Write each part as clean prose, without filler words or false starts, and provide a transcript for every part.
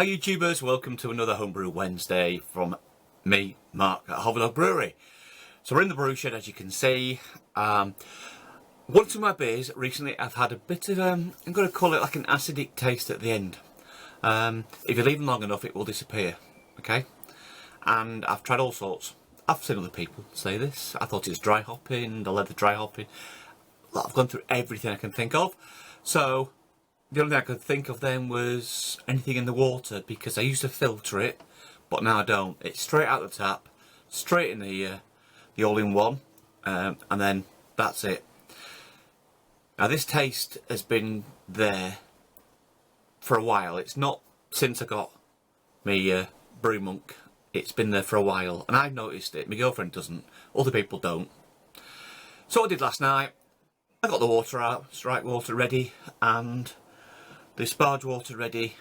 Hi YouTubers, welcome to another Homebrew Wednesday from me, Mark, at Hoverdog Brewery. So we're in the brew shed, as you can see. One of my beers recently, I've had a bit of, I'm going to call it like an acidic taste at the end. If you leave them long enough, it will disappear, okay? And I've tried all sorts. I've seen other people say this. I thought it was dry hopping, the leather dry hopping. I've gone through everything I can think of. So the only thing I could think of then was anything in the water, because I used to filter it, but now I don't. It's straight out the tap, straight in the all-in-one, and then that's it. Now this taste has been there for a while. It's not since I got me Brew Monk. It's been there for a while, and I've noticed it. My girlfriend doesn't. Other people don't. So what I did last night, I got the water out, strike water ready, and the sparge water ready.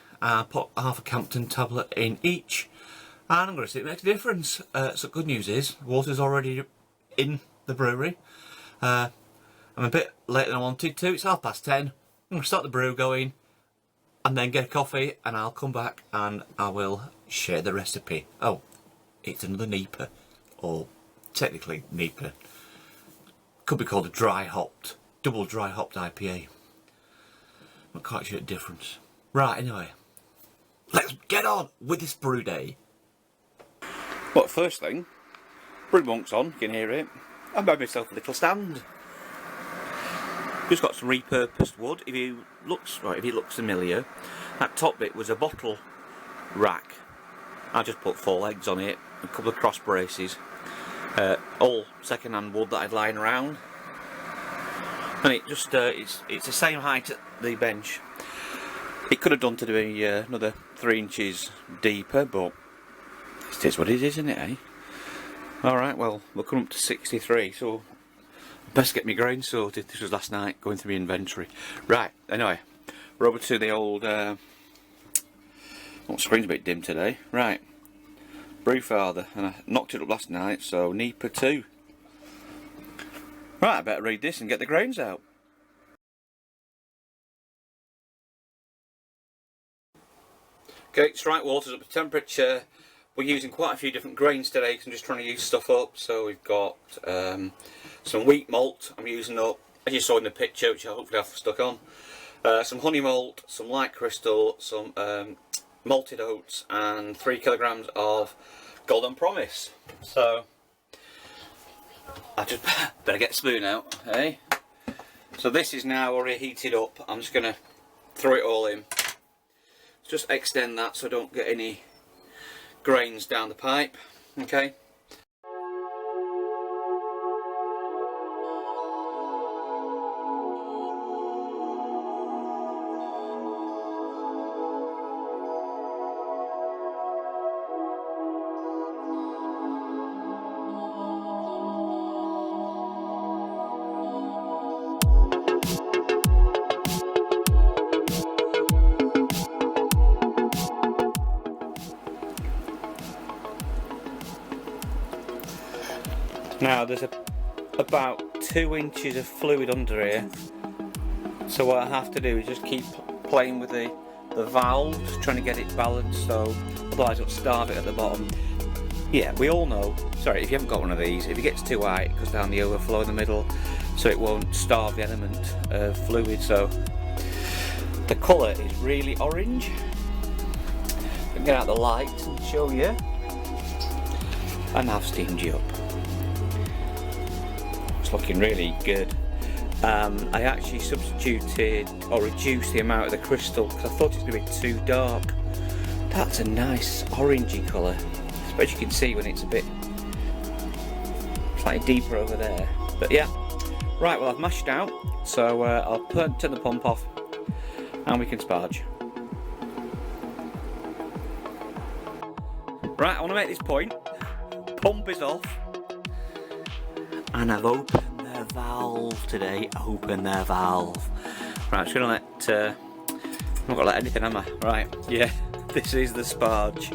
Put half a Campton tablet in each, and I'm going to see if it makes a difference. So good news is, water's already in the brewery. I'm a bit later than I wanted to. It's 10:30. I'm going to start the brew going, and then get a coffee, and I'll come back and I will share the recipe. Oh, it's another NEIPA, or technically NEIPA. Could be called a double dry hopped IPA. Not quite sure the difference. Right, anyway, let's get on with this brew day. But first thing, Brew Monk's on, you can hear it. I made myself a little stand. Just got some repurposed wood. If it looks familiar, that top bit was a bottle rack. I just put 4 legs on it, a couple of cross braces, all second-hand wood that I'd lying around, and it just it's the same height at the bench. It could have done to be another 3 inches deeper, but it is what it is, isn't it, eh? Alright, well, we're coming up to 63, so best get my grain sorted. This was last night, going through my inventory. Right, anyway, we're over to the old screen's a bit dim today. Right, Brewfather, and I knocked it up last night, so NEIPA 2. Right, I better read this and get the grains out. Okay, strike water's up to temperature. We're using quite a few different grains today because I'm just trying to use stuff up. So we've got some wheat malt I'm using up, as you saw in the picture, which I hopefully have stuck on. Some honey malt, some light crystal, some malted oats, and 3 kilograms of Golden Promise. So I just better get a spoon out, eh? So this is now already heated up. I'm just going to throw it all in. Just extend that so I don't get any grains down the pipe, okay? Now there's about 2 inches of fluid under here, so what I have to do is just keep playing with the valve, just trying to get it balanced, so otherwise it'll starve it at the bottom. Yeah, we all know, sorry if you haven't got one of these, if it gets too high it goes down the overflow in the middle, so it won't starve the element of fluid. So the colour is really orange. I can get out the light and show you, and I've steamed you up. Looking really good. I actually substituted or reduced the amount of the crystal because I thought it was going to be too dark. That's a nice orangey colour. I suppose you can see when it's a bit slightly deeper over there. But yeah, right, well I've mashed out, so I'll turn the pump off and we can sparge. Right, I want to make this point. Pump is off. And I've opened their valve today. Open their valve. Right, I'm just gonna let. I'm not gonna let anything, am I? Right, yeah. This is the sparge.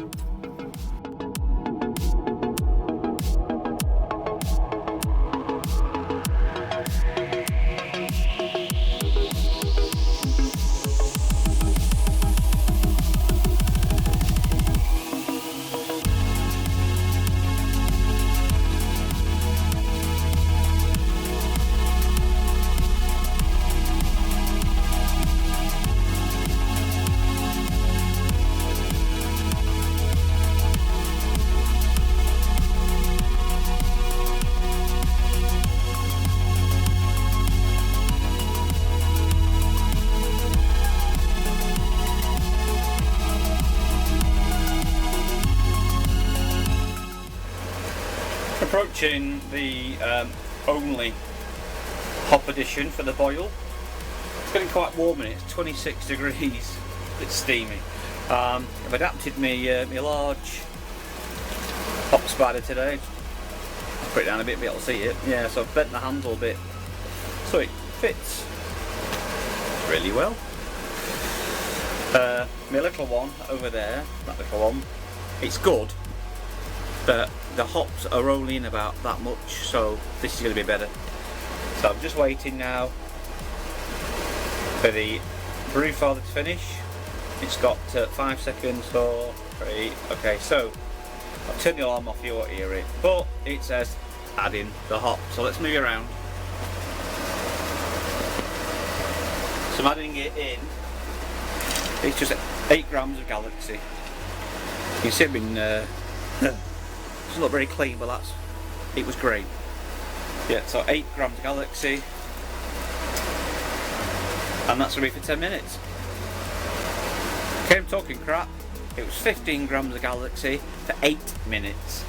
Approaching the only hop edition for the boil. It's getting quite warm in it. It's 26 degrees. It's steamy. I've adapted my large hop spider today. I'll put it down a bit, but you'll see it. Yeah, so I've bent the handle a bit, so it fits really well. My little one over there, that little one, it's good, but the hops are only in about that much, so this is going to be better. So I'm just waiting now for the brew father to finish. It's got 5 seconds, 4, 3, okay, so I've turned the alarm off, you won't hear it, but it says add in the hop, so let's move it around. So I'm adding it in. It's just 8 grams of Galaxy. You can see it been it's not very clean, but it was great. Yeah, so 8 grams of Galaxy, and that's going to be for 10 minutes. Okay, I'm talking crap. It was 15 grams of Galaxy for 8 minutes.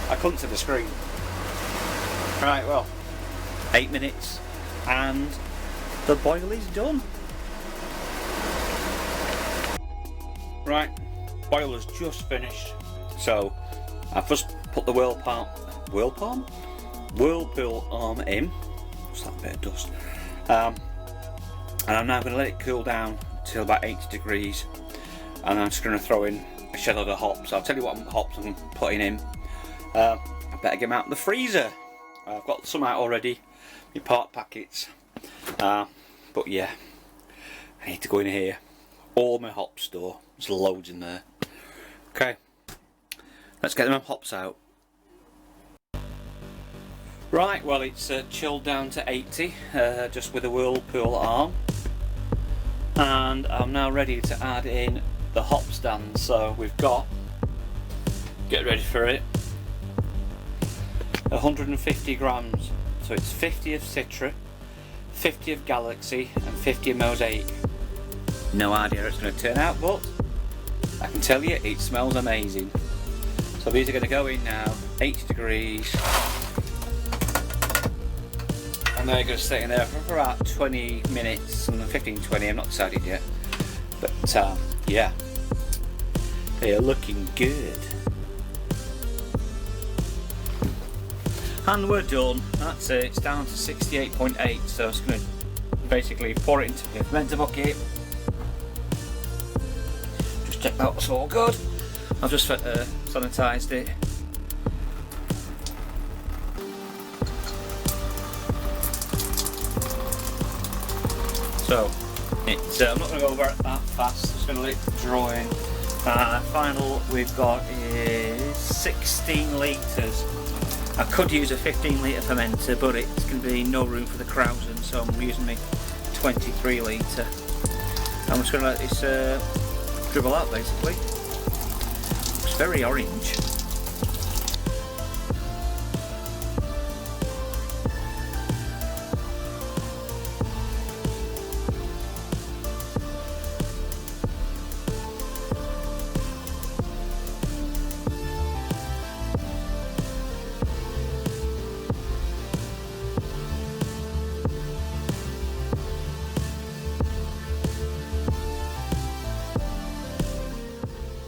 I couldn't see the screen. Right, well, 8 minutes, and the boil is done. Right, boil has just finished. So I've just put the whirlpool arm in. What's that bit of dust? And I'm now going to let it cool down till about 80 degrees. And I'm just going to throw in a shed load of hops. I'll tell you what hops I'm putting in. I better get them out of the freezer. I've got some out already, my part packets. But yeah, I need to go in here. All my hop store. There's loads in there. Okay, let's get them hops out. Right, well, it's chilled down to 80, just with a whirlpool arm. And I'm now ready to add in the hop stand. So we've got, get ready for it, 150 grams. So it's 50 of Citra, 50 of Galaxy, and 50 of Mosaic. No idea how it's going to turn out, but I can tell you it smells amazing. So these are going to go in now, 80 degrees. And they're going to stay in there for about 20 minutes, 15-20, I'm not decided yet. But yeah, they are looking good. And we're done, that's it, it's down to 68.8, so it's going to basically pour it into the fermenter bucket. Just check that's all good. I've just sanitised it. So, it's, I'm not going to go over it that fast, just going to let it draw in. Final we've got is 16 litres. I could use a 15 litre fermenter, but it's going to be no room for the Krausen, so I'm using my 23 litre. I'm just going to let this dribble out basically. It's very orange.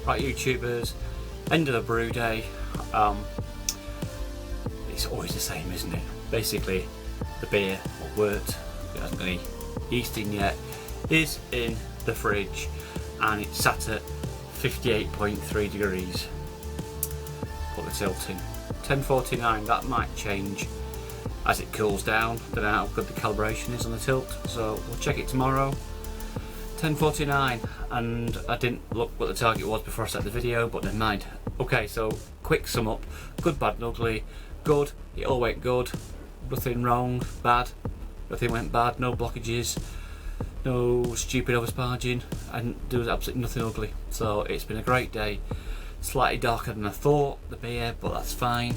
Right, YouTubers, end of the brew day. It's always the same, isn't it? Basically, the beer, what worked, it hasn't got any yeast in yet, is in the fridge, and it's sat at 58.3 degrees. Put the tilt in. 10:49, that might change as it cools down. Don't know how good the calibration is on the tilt, so we'll check it tomorrow. 10:49, and I didn't look what the target was before I set the video, but never mind. Okay, so quick sum up: good, bad, and ugly. Good, it all went good. Nothing wrong. Bad, nothing went bad. No blockages, no stupid oversparging, and there was absolutely nothing ugly. So it's been a great day. Slightly darker than I thought, the beer, but that's fine.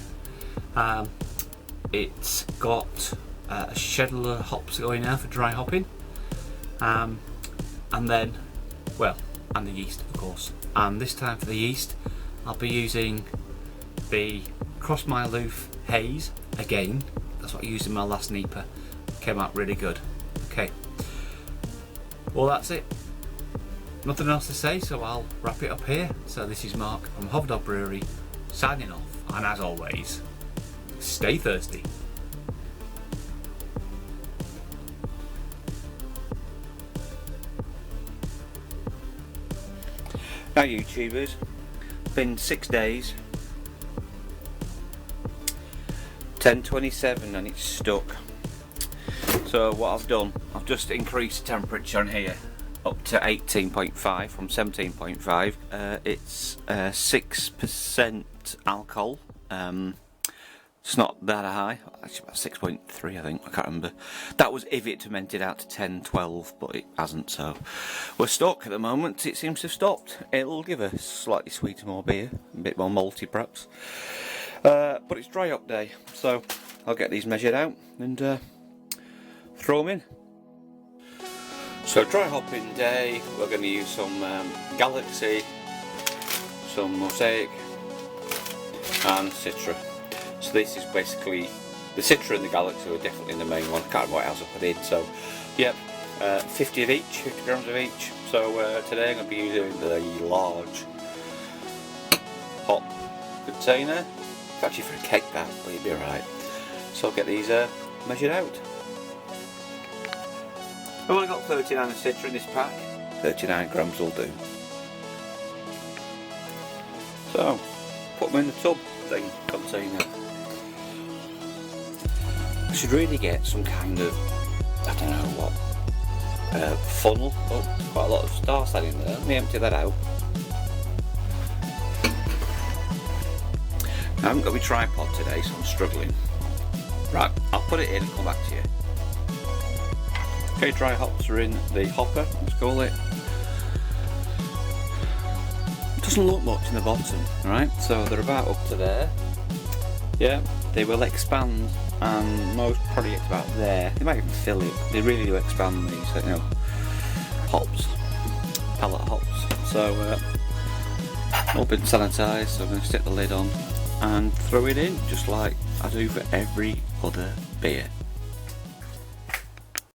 It's got a shed load of hops going now for dry hopping. And then, well, and the yeast, of course. And this time for the yeast, I'll be using the Cross My Loof haze again. That's what I used in my last NEIPA. Came out really good. Okay. Well, that's it. Nothing else to say, so I'll wrap it up here. So this is Mark from Hoverdog Brewery signing off, and as always, stay thirsty. Now YouTubers, been 6 days, 10:27 and it's stuck. So what I've done, I've just increased the temperature on here up to 18.5 from 17.5. It's 6% alcohol. It's not that high, actually about 6.3 I think, I can't remember. That was if it fermented out to 10, 12, but it hasn't, so we're stuck at the moment. It seems to have stopped. It'll give a slightly sweeter more beer, a bit more malty perhaps. But it's dry hop day, so I'll get these measured out and throw them in. So dry hopping day, we're going to use some Galaxy, some Mosaic and Citra. So this is basically, the Citra and the Galaxy are definitely the main one. I can't remember what else I put in, so yep, 50 of each, 50 grams of each. So today I'm going to be using the large hop container. It's actually for a cake that, but you'll be alright. So I'll get these measured out. I've only got 39 of Citra in this pack. 39 grams will do. So, put them in the tub thing, container. I should really get some kind of, I don't know what, funnel. Oh, quite a lot of star sand in there. Let me empty that out. I haven't got my tripod today, so I'm struggling. Right, I'll put it in and come back to you. Okay, dry hops are in the hopper, let's call it. It doesn't look much in the bottom, right? So they're about up to there. Yeah, they will expand, and most probably it's about there. They might even fill it. They really do expand these, you know, hops, pallet hops. So, all been sanitised, so I'm going to stick the lid on and throw it in, just like I do for every other beer.